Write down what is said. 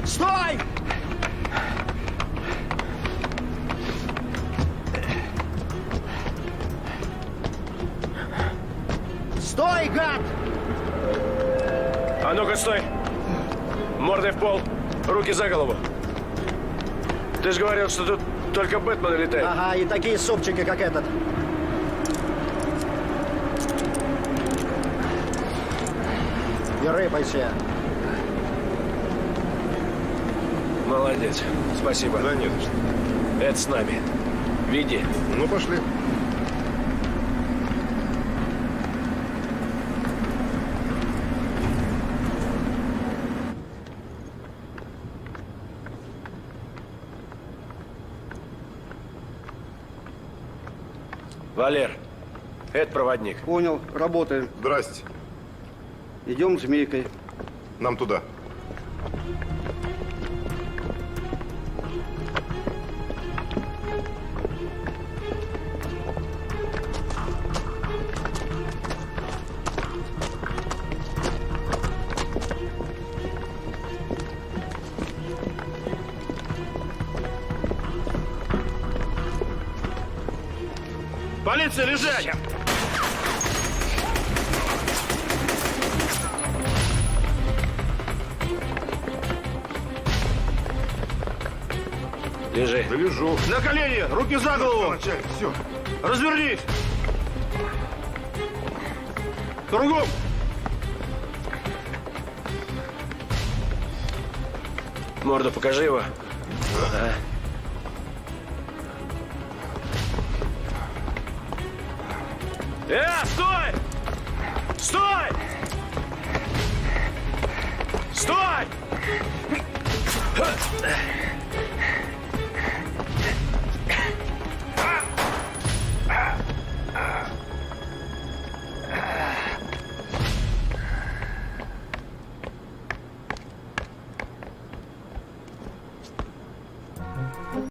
Стой! Стой, гад! А ну-ка, стой! Мордой в пол, руки за голову. Ты же говорил, что тут только Бэтмен летает. Ага, и такие супчики, как этот. Не рыпайся. Молодец. Спасибо. Да не за что. Это с нами. Веди. Ну, пошли. Валер, это проводник. Понял, работаем. Здрасте. Идем змейкой. Нам туда. Полиция, лежать! Лежи. Да лежу. На колени, руки за голову. Начальник, все. Развернись. Кругом. Морду покажи его. Ага. Стой! Стой! Стой!